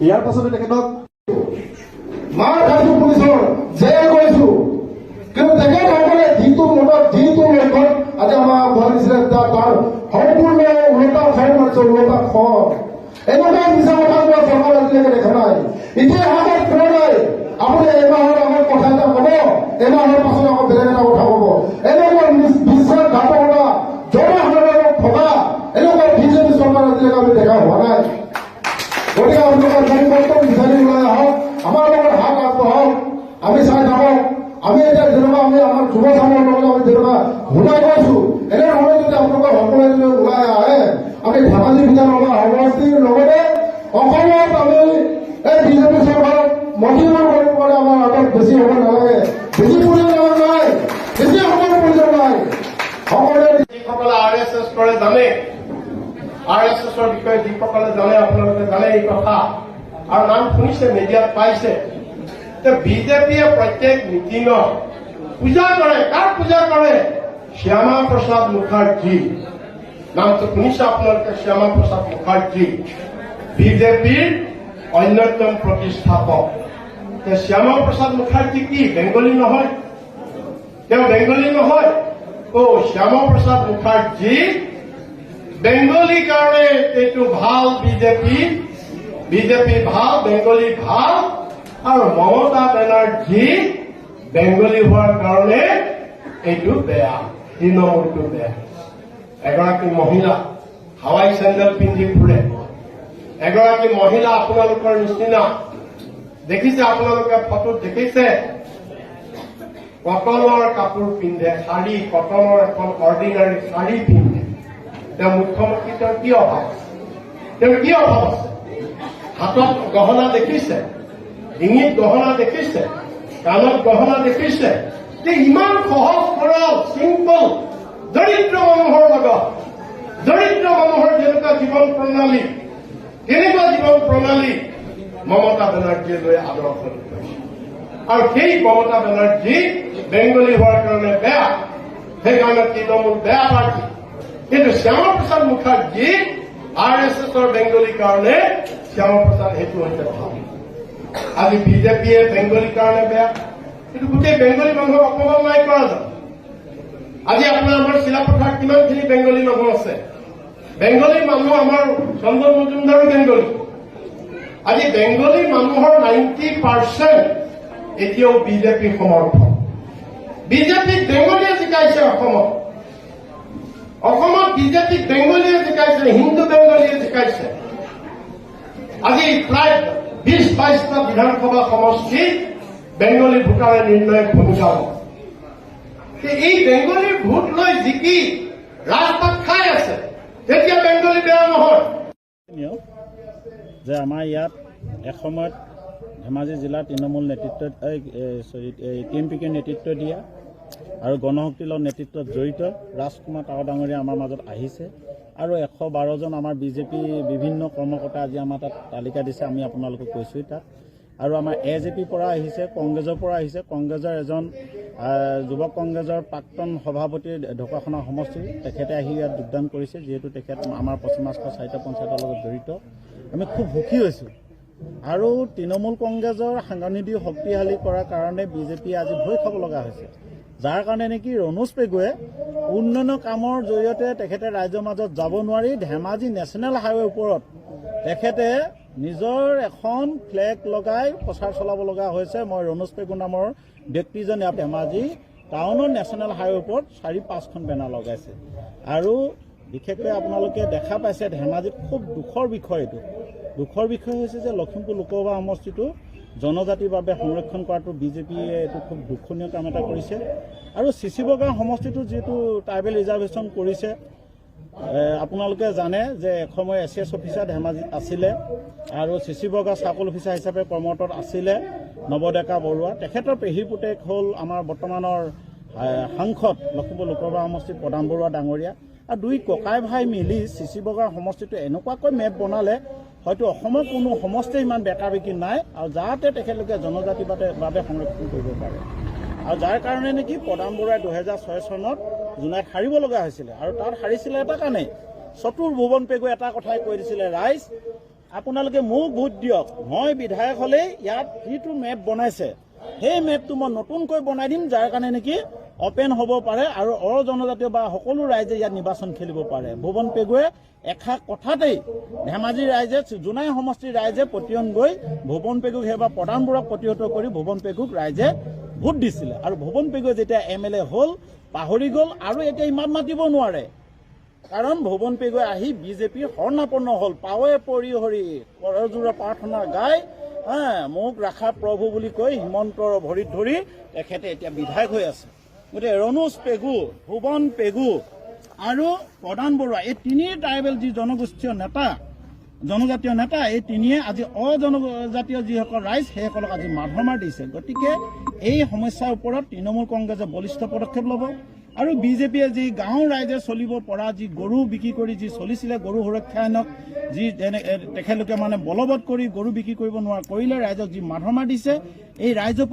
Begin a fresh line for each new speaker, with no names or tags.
ইয়াৰ পাছতে তেখেতক মাৰ খাইছো পুলিচৰ জেল কৰিছো কিন্তু তেখেতসকলে যিটো মনত যিটো লক্ষ্যত আজি আমাৰ বহাইছিলে তাৰ সম্পূৰ্ণ ওলোটা খং মাৰিছে ওলোটা খং এনেকুৱা মিছা কথা কোৱা চৰকাৰ আজিলৈকে দেখা নাই ইতিহাসত পোৱা নাই আপুনি এমাহৰ আগত কথা এটা কব এমাহৰ পাছত আকৌ বেলেগ এটা কথা কব এনেকুৱা বিশ্বাসঘাতকতা জনসাধাৰণক ঠগা এনেকুৱা বিজেপি চৰকাৰ আজিলৈকে আমি দেখা হোৱা নাই গতিকে আপোনালোকৰ মনপত্ৰ বিচাৰি ওলাই আহক আমাৰ লগত হাত আগবঢ়াওক আমি চাই থাকক আমি এতিয়া যেনেকুৱা আমি আমাৰ যুৱ চামৰ লগত আমি যেনেকুৱা ওলাই গৈছো এনেধৰণে যদি আপোনালোকৰ সকলোৱে যদি ওলাই আহে আমি ধেমাজি বিধানসভা সমষ্টিৰ লগতে অসমত আমি এই বিজেপি চৰকাৰক মহিমা কৰিব পাৰে আমাৰ আগত বেছি হ'ব নালাগে বেছি প্ৰয়োজন নাই বেছি সময়ৰ প্ৰয়োজন নাই সকলোৱে যিসকলে RSS কৰে জানে RSSৰ বিষয়ে যিসকলে জানে আপোনালোকে জানে এই কথা আৰু নাম শুনিছে মিডিয়াত পাইছে বিজেপিয়ে প্ৰত্যেক মিটিঙত পূজা কৰে কাৰ পূজা কৰে শ্যামা প্ৰসাদ মুখাৰ্জী নামটো শুনিছে আপোনালোকে শ্যামা প্ৰসাদ মুখাৰ্জী বিজেপিৰ অন্যতম প্ৰতিষ্ঠাপক শ্যামা প্ৰসাদ মুখাৰ্জী কি বেংগলী নহয় তেওঁ বেংগলী নহয় শ্যামা প্ৰসাদ মুখাৰ্জী বেংগলী কাৰণে এইটো ভাল বিজেপি ভাল বেংগলী ভাল আৰু মমতা বেনাৰ্জী বেংগলী হোৱাৰ কাৰণে এইটো বেয়া তৃণমূলটো বেয়া এগৰাকী মহিলা হাৱাই চেণ্ডেল পিন্ধি ফুৰে এগৰাকী মহিলা আপোনালোকৰ নিচিনা দেখিছে আপোনালোকে ফটোত দেখিছে কটনৰ কাপোৰ পিন্ধে শাৰী কটনৰ এখন অৰ্ডিনাৰী শাৰী পিন্ধে তেওঁ মুখ্যমন্ত্ৰী তেওঁৰ কি অভাৱ আছে হাতত গহনা দেখিছে ডিঙিত গহনা দেখিছে কাণত গহনা দেখিছে যে ইমান সহজ সৰল চিম্পল দৰিদ্ৰ মানুহৰ লগত দৰিদ্ৰ মানুহৰ যেনেকুৱা জীৱন প্ৰণালী কেনেকুৱা জীৱন প্ৰণালী মমতা বেনাৰ্জীয়ে লৈ আদৰ্শ দেখুৱাইছে আৰু সেই মমতা বেনাৰ্জী বেংগলী হোৱাৰ কাৰণে বেয়া সেইকাৰণে তৃণমূল বেয়া পাৰ্টি কিন্তু শ্যামা প্ৰসাদ মুখাৰ্জী RSSৰ বেংগলীৰ কাৰণে শ্যামা প্ৰসাদ সেইটো হৈছে ভাল আজি বিজেপিয়ে বেংগলীৰ কাৰণে বেয়া কিন্তু গোটেই বেংগলী মানুহক অপমান নাই কৰা যায় আজি আপোনাৰ আমাৰ চিলাপথাৰত কিমানখিনি বেংগলী মানুহ আছে বেংগলী মানুহ আমাৰ চন্দন মজুমদাৰো বেংগলী আজি বেংগলী মানুহৰ 90% এতিয়াও বিজেপি সমৰ্থক বিজেপিক বেংগলীয়ে জিকাইছে অসমত বিজেপিক বেংগলীয়ে জিকাইছে হিন্দু বেংগলীয়ে জিকাইছে আজি প্ৰায় 20-22টা বিধানসভা সমষ্টি বেংগলী ভোটাৰে নিৰ্ণায়ক ভূমিকা লয় এই বেংগলীৰ ভোট লৈ জিকি ৰাজপাত খাই আছে তেতিয়া বেংগলী বেয়া নহয়
যে আমাৰ ইয়াত এসময়ত ধেমাজি জিলাৰ তৃণমূল নেতৃত্বত TMPকে নেতৃত্ব দিয়া আৰু গণশক্তিৰ লগত নেতৃত্বত জড়িত ৰাজকুমাৰ টাৱা ডাঙৰীয়া আমাৰ মাজত আহিছে আৰু 112জন আমাৰ বিজেপি বিভিন্ন কৰ্মকৰ্তা আজি আমাৰ তাত তালিকা দিছে আমি আপোনালোকক কৈছোঁ তাত আৰু আমাৰ AJPৰ পৰা আহিছে কংগ্ৰেছৰ পৰা আহিছে কংগ্ৰেছৰ এজন যুৱক কংগ্ৰেছৰ প্ৰাক্তন সভাপতি ঢকুৱাখানা সমষ্টি তেখেতে আহি ইয়াত যোগদান কৰিছে যিহেতু তেখেত আমাৰ পশ্চিমাঞ্চলৰ 4টা পঞ্চায়তৰ লগত জড়িত আমি খুব সুখী হৈছোঁ আৰু তৃণমূল কংগ্ৰেছৰ সাংগঠনিক শক্তিশালী কৰাৰ কাৰণে বিজেপিয়ে আজি ভয় খাব লগা হৈছে যাৰ কাৰণে নেকি ৰণোজ পেগুৱে উন্নয়ন কামৰ জৰিয়তে তেখেতে ৰাইজৰ মাজত যাব নোৱাৰি ধেমাজি নেশ্যনেল হাইৱেৰ ওপৰত তেখেতে নিজৰ এখন ফ্লেগ লগাই প্ৰচাৰ চলাব লগা হৈছে মই ৰণোজ পেগু নামৰ ব্যক্তিজন ইয়াত ধেমাজি টাউনৰ নেশ্যনেল হাইৱেৰ ওপৰত 4-5খন বেনাৰ লগাইছে আৰু বিশেষকৈ আপোনালোকে দেখা পাইছে ধেমাজিত খুব দুখৰ বিষয় এইটো দুখৰ বিষয় হৈছে যে লখিমপুৰ লোকসভা সমষ্টিটো জনজাতিৰ বাবে সংৰক্ষণ কৰাটো বিজেপিয়ে এইটো খুব দুখনীয় কাম এটা কৰিছে আৰু চিচিবগাঁও সমষ্টিটো যিটো ট্ৰাইবেল ৰিজাৰ্ভেশ্যন কৰিছে আপোনালোকে জানে যে এসময় SS অফিচাৰ ধেমাজিত আছিলে আৰু চিচিবগাঁও চাৰ্কল অফিচাৰ হিচাপে কৰ্মৰত আছিলে নৱডেকা বৰুৱা তেখেতৰ পেহীৰ পুতেক হ'ল আমাৰ বৰ্তমানৰ সাংসদ লখিমপুৰ লোকসভা সমষ্টিৰ প্ৰধান বৰুৱা ডাঙৰীয়া আৰু দুই ককাই ভাই মিলি চিচিবগাঁও সমষ্টিটো এনেকুৱাকৈ মেপ বনালে হয়তো অসমৰ কোনো সমষ্টি ইমান বেকা বেকি নাই আৰু যাতে তেখেতলোকে জনজাতিৰ বাবে সংৰক্ষণ কৰিব পাৰে আৰু যাৰ কাৰণে নেকি প্ৰধান বৰুৱাই 2006 চনত জোনাইত হাৰিব লগা হৈছিলে আৰু তাত হাৰিছিলে এটা কাৰণে চতুৰ ভুৱন পেগুৱে এটা কথাই কৈ দিছিলে ৰাইজ আপোনালোকে মোক ভোট দিয়ক, মই বিধায়ক হ'লে ইয়াত যিটো মেপ বনাইছে সেই মেপটো মই নতুনকৈ বনাই দিম, যাৰ কাৰণে নেকি অপেন হ'ব পাৰে আৰু জনজাতীয় বা সকলো ৰাইজে ইয়াত নিৰ্বাচন খেলিব পাৰে। ভুৱন পেগুৱে এষাৰ কথাতেই ধেমাজি ৰাইজে, জোনাই সমষ্টিৰ ৰাইজে পতিয়ন গৈ ভুৱন পেগুক সেইবাৰ প্ৰধানবোৰক প্ৰতিহত কৰি ভুৱন পেগুক ৰাইজে ভোট দিছিলে। আৰু ভুৱন পেগুৱে যেতিয়া MLA হ'ল পাহৰি গ'ল আৰু এতিয়া ইমান মাতিব নোৱাৰে, কাৰণ ভুৱন পেগুৱে আহি B.j.Pৰ শৰণাপন্ন হ'ল। পাৱে পৰি হৰি কৰযোৰা প্ৰাৰ্থনা গাই মোক ৰাখা প্ৰভু বুলি কৈ হিমন্তৰ ভৰিত ধৰি তেখেতে এতিয়া বিধায়ক হৈ আছে। গতিকে ৰণোজ পেগু, ভুৱন পেগু আৰু প্ৰধান বৰুৱা, এই তিনি ট্ৰাইবেল যি জনগোষ্ঠীয় নেতা, জনজাতীয় নেতা, এই তিনিয়ে আজি অজনজাতীয় যিসকল ৰাইজ সেইসকলক আজি মাধমাৰ দিছে। গতিকে এই সমস্যাৰ ওপৰত তৃণমূল কংগ্ৰেছে বলিষ্ঠ পদক্ষেপ ল'ব। আৰু B.j.Pয়ে যি গাঁৱৰ ৰাইজে চলিব পৰা যি গৰু বিক্ৰী কৰি যি চলিছিলে, গৰু সুৰক্ষা আইনক যি তেখেতলোকে মানে বলবৎ কৰি গৰু বিক্ৰী কৰিব নোৱাৰা কৰিলে, ৰাইজক যি মাধমাৰ দিছে, এই ৰাইজৰ